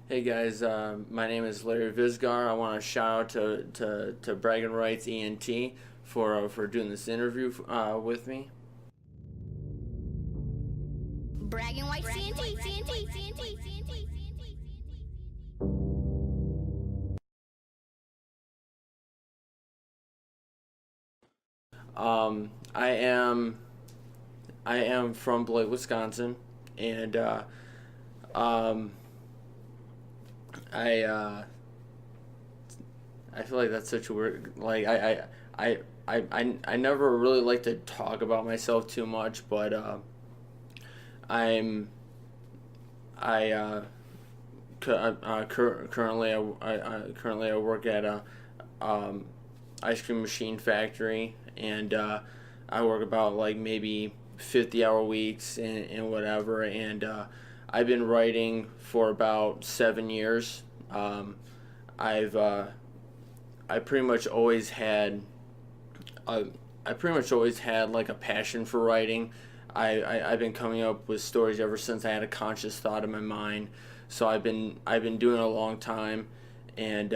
Hey guys, my name is Larry Visgar. I want to shout out to Bragging Rights ENT for doing this interview with me. Bragging White CNT, CNT, CNT, CNT. I am from Beloit, Wisconsin, and um, I I feel like that's such a weird I never really like to talk about myself too much, but I'm I currently currently I work at a um, ice cream machine factory, and I work about like maybe 50-hour weeks and whatever, and I've been writing for about 7 years. I've I pretty much always had a, I pretty much always had like a passion for writing. I've been coming up with stories ever since I had a conscious thought in my mind. So I've been doing it a long time, and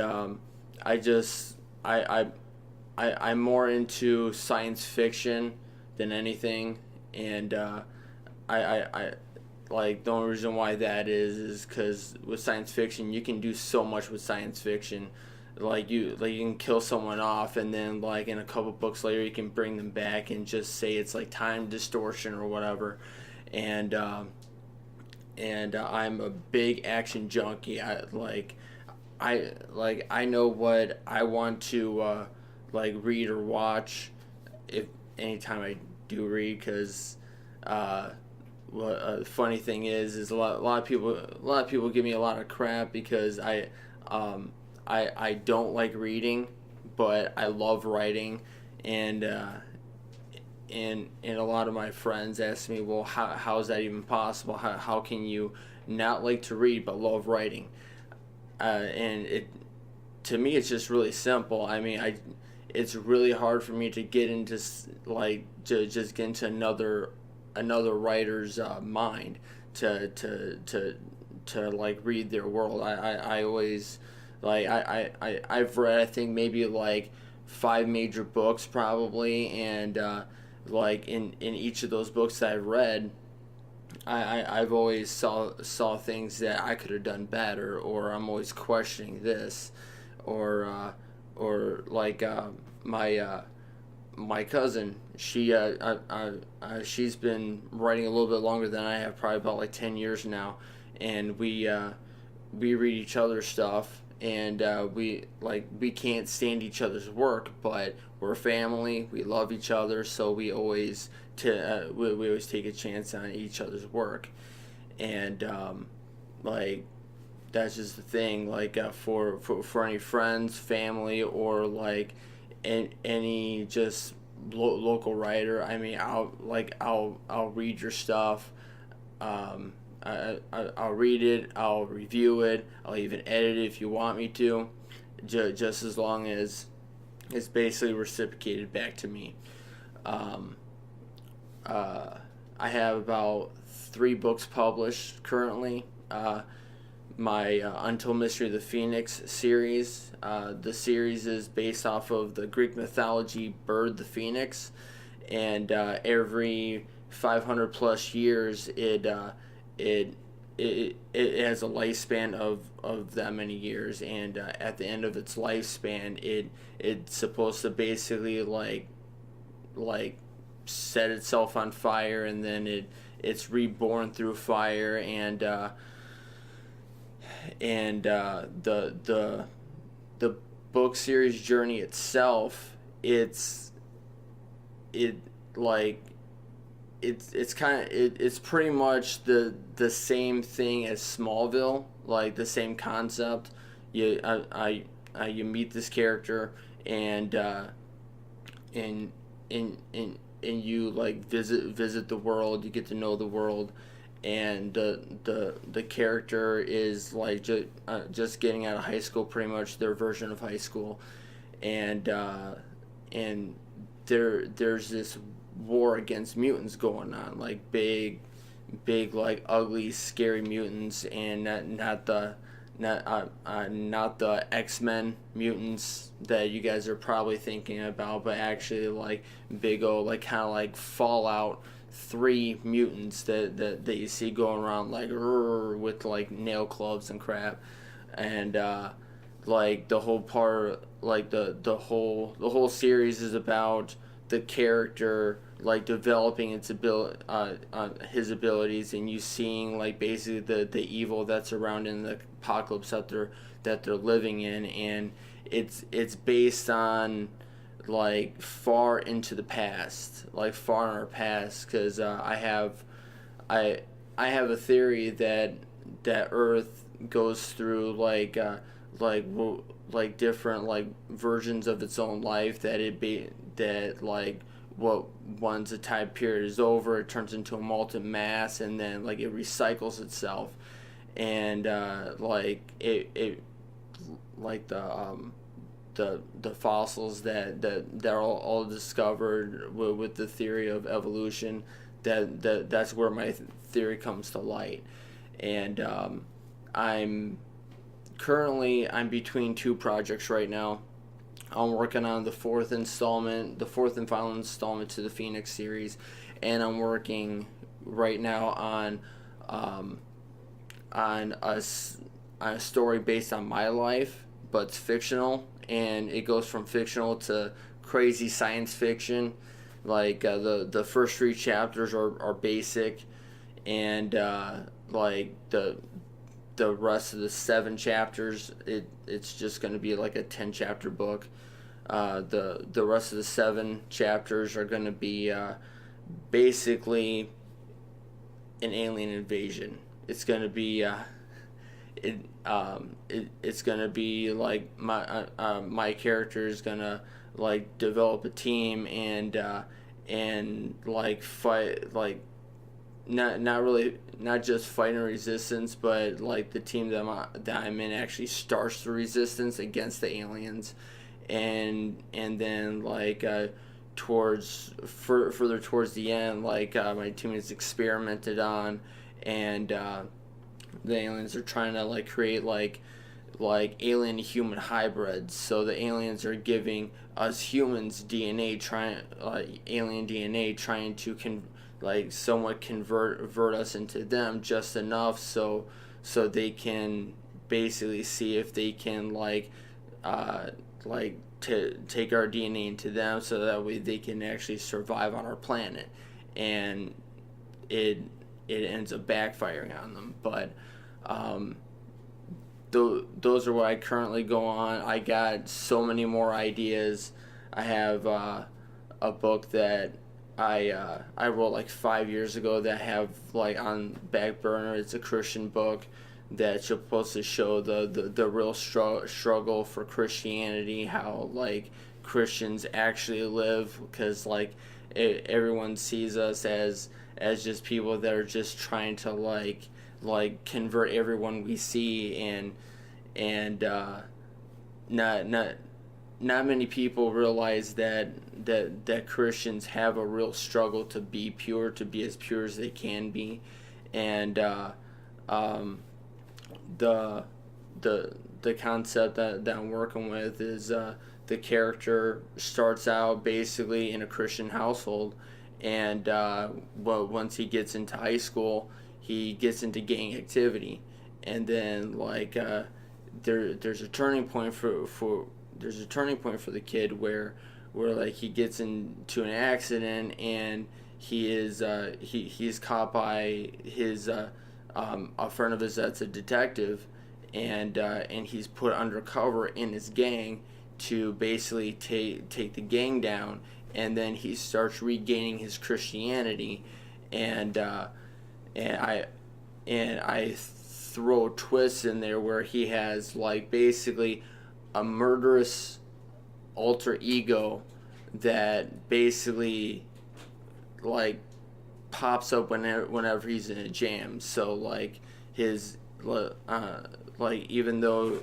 I just I'm more into science fiction than anything, and I like the only reason why that is because with science fiction you can do so much with science fiction. You can kill someone off, and then like in a couple books later you can bring them back and just say it's like time distortion or whatever, and I'm a big action junkie. I know what I want to like read or watch if anytime I do read, because what funny thing is a lot of people give me a lot of crap because I don't like reading, but I love writing, and and a lot of my friends ask me, well, how is that even possible? How can you not like to read but love writing? And it to me it's just really simple. I mean, I it's really hard for me to get into like to just get into another writer's mind to like read their world. I always I've read, I think, maybe like five major books probably, and like in each of those books that I've read, I've always saw things that I could have done better, or I'm always questioning this, or or like my my cousin, she's been writing a little bit longer than I have, probably about like 10 years now, and we read each other's stuff, and we can't stand each other's work, but we're family, we love each other, so we always take a chance on each other's work, and like that's just the thing. Like for any friends, family, or like any just local writer, I mean, I'll read your stuff. I'll read it, I'll review it, I'll even edit it if you want me to, just as long as it's basically reciprocated back to me. Um, I have about three books published currently. My Untold Mystery of the Phoenix series. The series is based off of the Greek mythology bird, the phoenix, and every 500 plus years, it it has a lifespan of that many years, and at the end of its lifespan, it's supposed to basically like set itself on fire, and then it's reborn through fire, and the book series journey itself, it like it's kind of it's pretty much the same thing as Smallville, like the same concept. You meet this character, and and and you like visit the world. You get to know the world, and the character is like just getting out of high school, pretty much their version of high school, and and there's this war against mutants going on, like big like ugly scary mutants, and not not the X-Men mutants that you guys are probably thinking about, but actually like big old like kind of like Fallout 3 mutants that you see going around like with like nail clubs and crap, and like the whole part like the whole series is about the character like developing his abilities, and you seeing like basically the evil that's around in the apocalypse that they're living in, and it's based on like far into the past, like far in our past, because I I have a theory that Earth goes through like like different like versions of its own life, that it be that like what once a time period is over, it turns into a molten mass, and then like it recycles itself, and like it like the fossils that are all discovered with the theory of evolution, that's where my theory comes to light. And I'm between two projects right now. I'm working on the fourth and final installment to the Phoenix series, and I'm working right now on a story based on my life, but it's fictional, and it goes from fictional to crazy science fiction. Like the first three chapters are basic, and like the rest of the 7 chapters, it's just going to be like a 10 chapter book. The rest of the 7 chapters are going to be basically an alien invasion. It's going to be it's going to be like my character is going to like develop a team, and like fight, like not just fighting resistance, but like the team that I'm in actually starts the resistance against the aliens, and then like further towards the end, like my team is experimented on, and the aliens are trying to like create like alien to human hybrids. So the aliens are giving us humans alien DNA, trying to like somewhat convert us into them just enough so they can basically see if they can to take our DNA into them, so that way they can actually survive on our planet, and it ends up backfiring on them. But those are what I currently go on. I got so many more ideas. I have a book that I wrote like 5 years ago that I have like on back burner. It's a Christian book that's supposed to show the real struggle for Christianity, how like Christians actually live, because like everyone sees us as just people that are just trying to like convert everyone we see, and not many people realize that Christians have a real struggle to be pure, to be as pure as they can be, and the concept that I'm working with is the character starts out basically in a Christian household, and once he gets into high school, he gets into gang activity, and then like there's a turning point for the kid where like he gets into an accident, and he's caught by his a friend of his that's a detective, and he's put undercover in his gang to basically take the gang down, and then he starts regaining his Christianity, and I throw twists in there where he has like basically a murderous alter ego that basically like pops up whenever he's in a jam. So like his like even though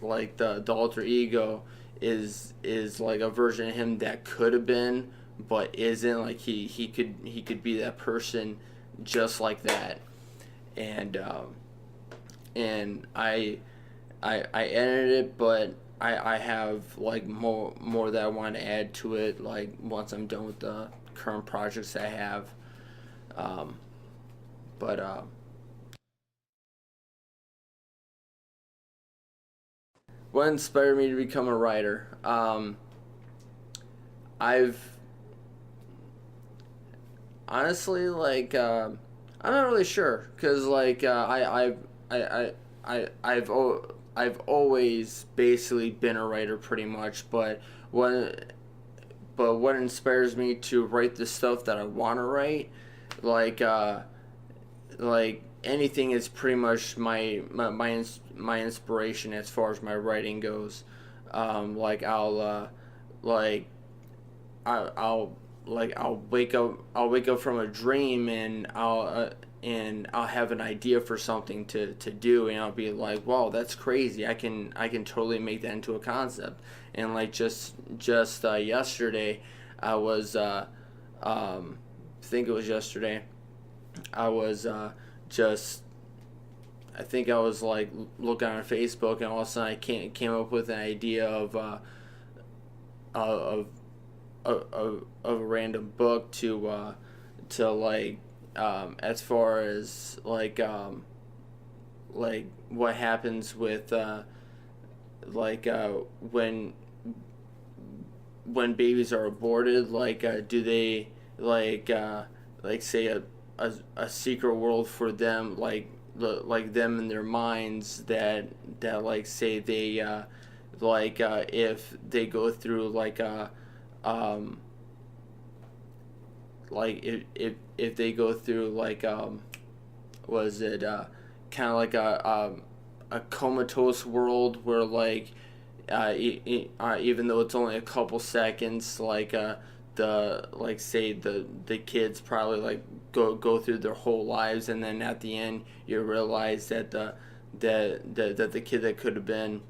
like the alter ego is like a version of him that could have been but isn't, like he could be that person just like that, and and I edited it, but I have like more that I want to add to it. Like once I'm done with the current projects I have, um, but what inspired me to become a writer? I've honestly like I'm not really sure because like I've always basically been a writer pretty much, what what inspires me to write the stuff that I want to write, like anything is pretty much my inspiration as far as my writing goes. Like like I'll I'll wake up from a dream and I'll have an idea for something to do, and I'll be like, wow, that's crazy. I can totally make that into a concept. And like just yesterday I was I think it was yesterday I was just I think I was like looking on Facebook, and all of a sudden I came up with an idea of of a random book to like as far as like what happens with like when babies are aborted, like do they like say a secret world for them, like them in their minds that like say they if they go through um if they go through was it kind of like a comatose world where like even though it's only a couple seconds, the like say the kids probably like go through their whole lives, and then at the end you realize that that the kid that could have been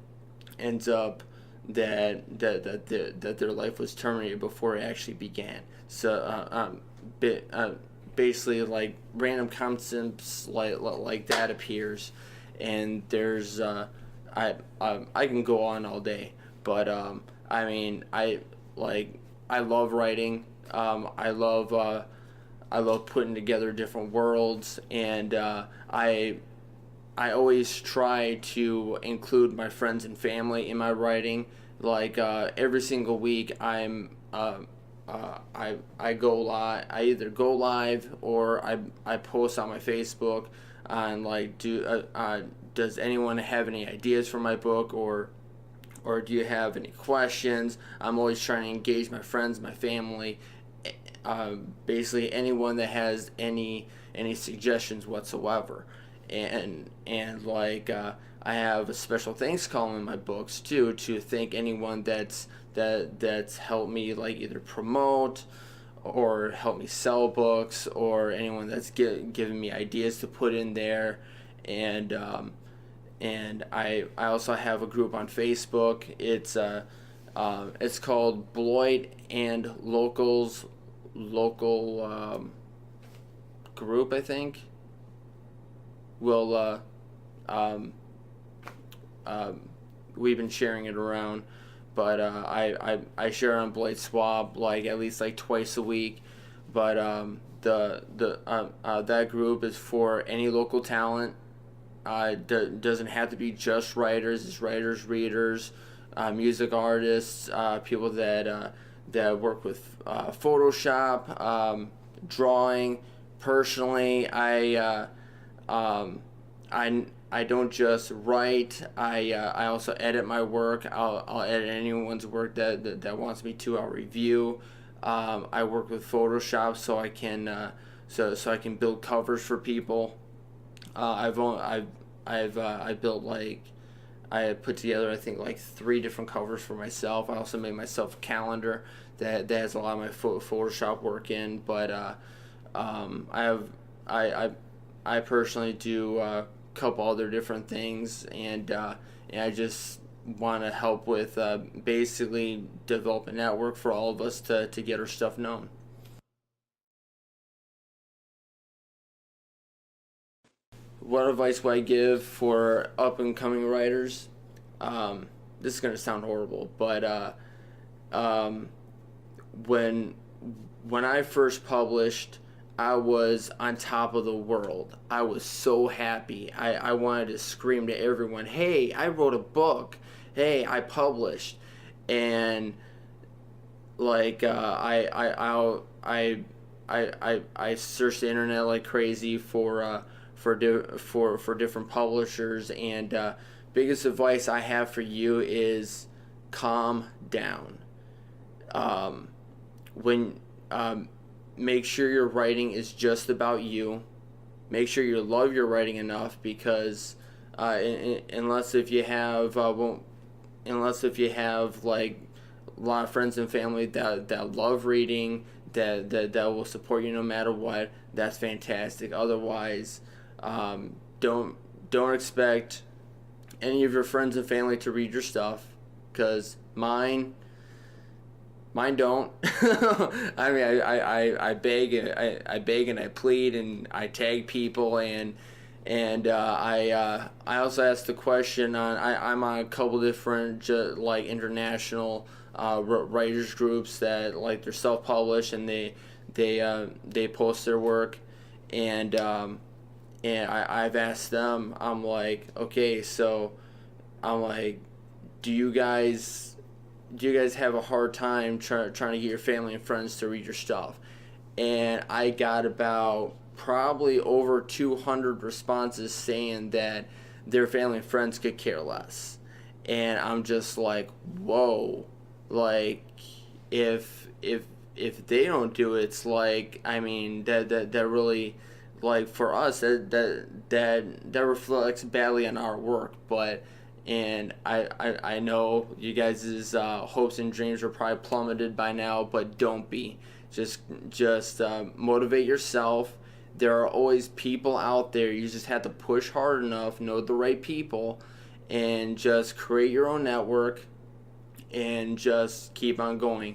ends up that their life was terminated before it actually began. So bit basically like random concepts like that appears, and there's I can go on all day, but I mean I love writing. I love putting together different worlds, and I always try to include my friends and family in my writing. Like every single week, I go live. I either go live or I post on my Facebook on like does anyone have any ideas for my book, or do you have any questions? I'm always trying to engage my friends, my family, basically anyone that has any suggestions whatsoever. And I have a special thanks column in my books too, to thank anyone that's helped me like either promote or help me sell books, or anyone that's given me ideas to put in there. And I also have a group on Facebook. It's called Bloyd and Locals local group, I think. Will um, uh, we've been sharing it around, but I share on Blade Swab like at least like twice a week. But that group is for any local talent. Doesn't have to be just writers. It's writers, readers, music artists, people that work with Photoshop, drawing. Personally, I don't just write. I also edit my work. I'll edit anyone's work that wants me to. I'll review. I work with Photoshop, so I can so I can build covers for people. I built like I put together I think like 3 different covers for myself. I also made myself a calendar that has a lot of my Photoshop work in. But I have I personally do a couple other different things, and I just want to help with basically develop a network for all of us to get our stuff known. what advice would I give for up and coming writers? This is gonna sound horrible, but um, when when I first published, I was on top of the world. I was so happy. I wanted to scream to everyone, "Hey, I wrote a book! Hey, I published!" And like I searched the internet like crazy for different publishers, and biggest advice I have for you is calm down. When Make sure your writing is just about you. Make sure you love your writing enough, because unless if you have like a lot of friends and family that love reading, that will support you no matter what, that's fantastic. Otherwise, don't expect any of your friends and family to read your stuff, because mine don't. I mean, I beg and I beg and I plead and I tag people, and I also asked the question on I'm on a couple different like international writers groups that like they're self published, and they post their work, and I've asked them, I'm like, okay, so I'm like, do you guys have a hard time trying to get your family and friends to read your stuff? And I got about probably over 200 responses saying that their family and friends could care less. And I'm just like, whoa, like if they don't do it, it's like, I mean, that really, like, for us, that reflects badly on our work. But and I know you guys' hopes and dreams are probably plummeted by now, but don't be. Just motivate yourself. There are always people out there. You just have to push hard enough, know the right people, and just create your own network, and just keep on going.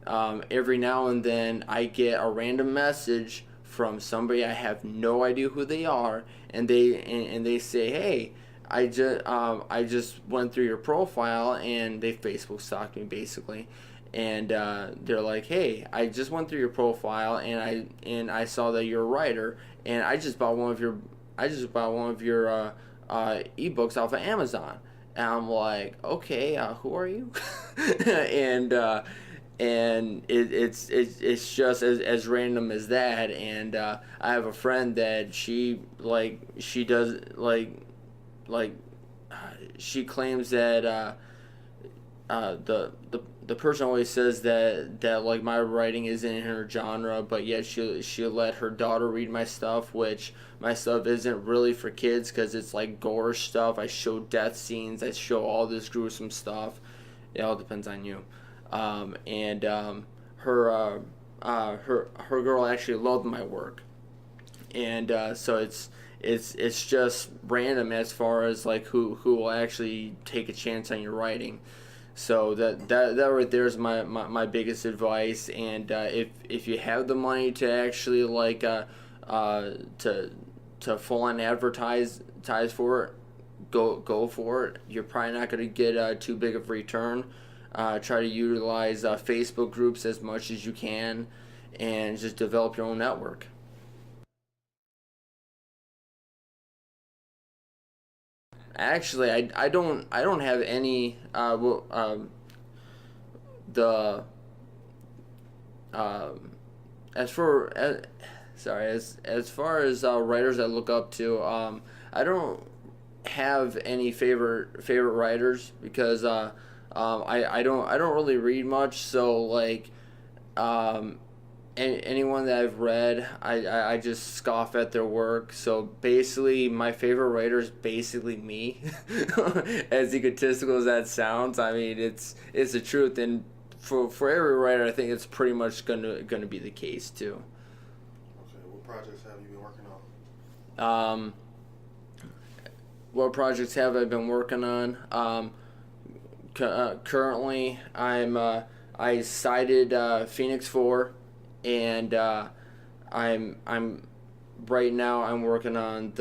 Every now and then I get a random message from somebody, I have no idea who they are, and they say, "Hey, I just went through your profile," and they Facebook stalked me basically, and they're like, "Hey, I just went through your profile, and I saw that you're a writer, and I just bought one of your ebooks off of Amazon." And I'm like, "Okay, who are you?" and it's just as random as that. And I have a friend that she does like she claims that the person always says that like my writing isn't in her genre, but yet she'll let her daughter read my stuff, which my stuff isn't really for kids, because it's like gore stuff. I show death scenes, I show all this gruesome stuff. It all depends on you. And her girl actually loved my work, and so it's just random as far as like who will actually take a chance on your writing. So that right there is my biggest advice. And if you have the money to actually like to full on advertise for it, go for it. You're probably not going to get too big of a return. Try to utilize Facebook groups as much as you can, and just develop your own network. Actually, I don't have any the as for sorry as far as writers I look up to, I don't have any favorite writers, because I don't really read much, so like anyone that I've read, I just scoff at their work. So basically, my favorite writer is basically me. As egotistical as that sounds, I mean it's the truth, and for every writer, I think it's pretty much gonna be the case too. Okay, what projects have you been working on? What projects have I been working on? Currently, I cited Phoenix 4, and I'm right now I'm working on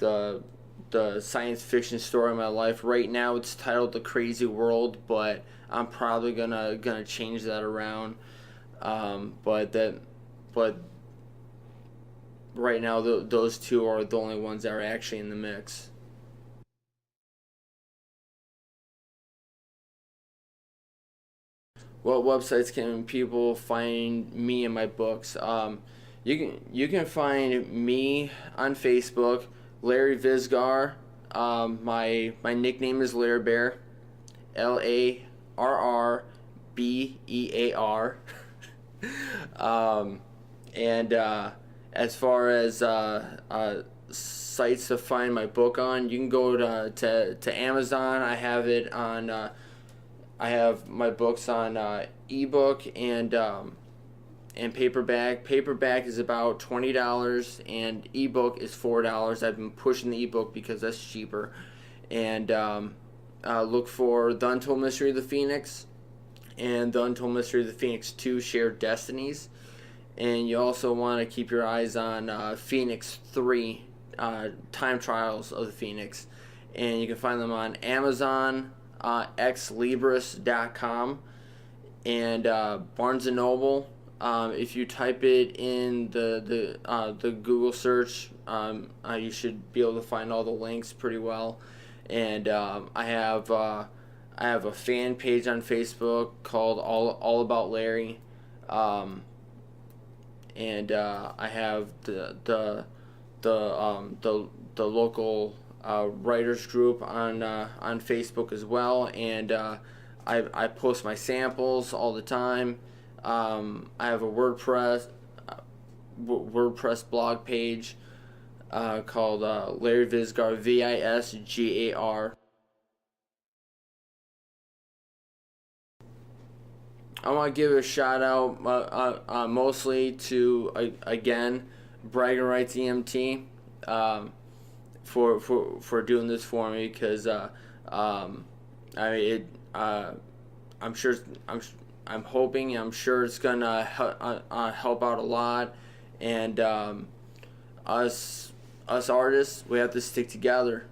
the science fiction story of my life. Right now, it's titled The Crazy World, but I'm probably gonna change that around. But right now, those two are the only ones that are actually in the mix. What websites can people find me and my books? You can find me on Facebook, Larry Visgar. My nickname is Larry Bear, LARRBEAR. And as far as sites to find my book on, you can go to Amazon. I have my books on ebook and paperback. Paperback is about $20 and ebook is $4. I've been pushing the ebook because that's cheaper. And look for The Untold Mystery of the Phoenix and The Untold Mystery of the Phoenix 2 Shared Destinies. And you also want to keep your eyes on Phoenix 3 Time Trials of the Phoenix. And you can find them on Amazon, xlibris.com, and Barnes & Noble. If you type it in the Google search, you should be able to find all the links pretty well. And I have a fan page on Facebook called All About Larry, and I have the local writers group on Facebook as well, and I post my samples all the time. I have a WordPress blog page called Larry Visgar, Visgar. I want to give a shout out mostly to again Bragging Rights EMT for doing this for me, because I'm sure I'm hoping, I'm sure it's gonna help out a lot, and us artists, we have to stick together.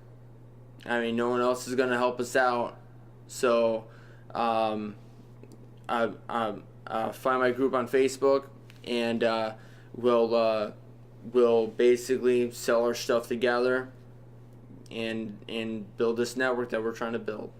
I mean, no one else is gonna help us out, so find my group on Facebook, and we'll basically sell our stuff together and build this network that we're trying to build.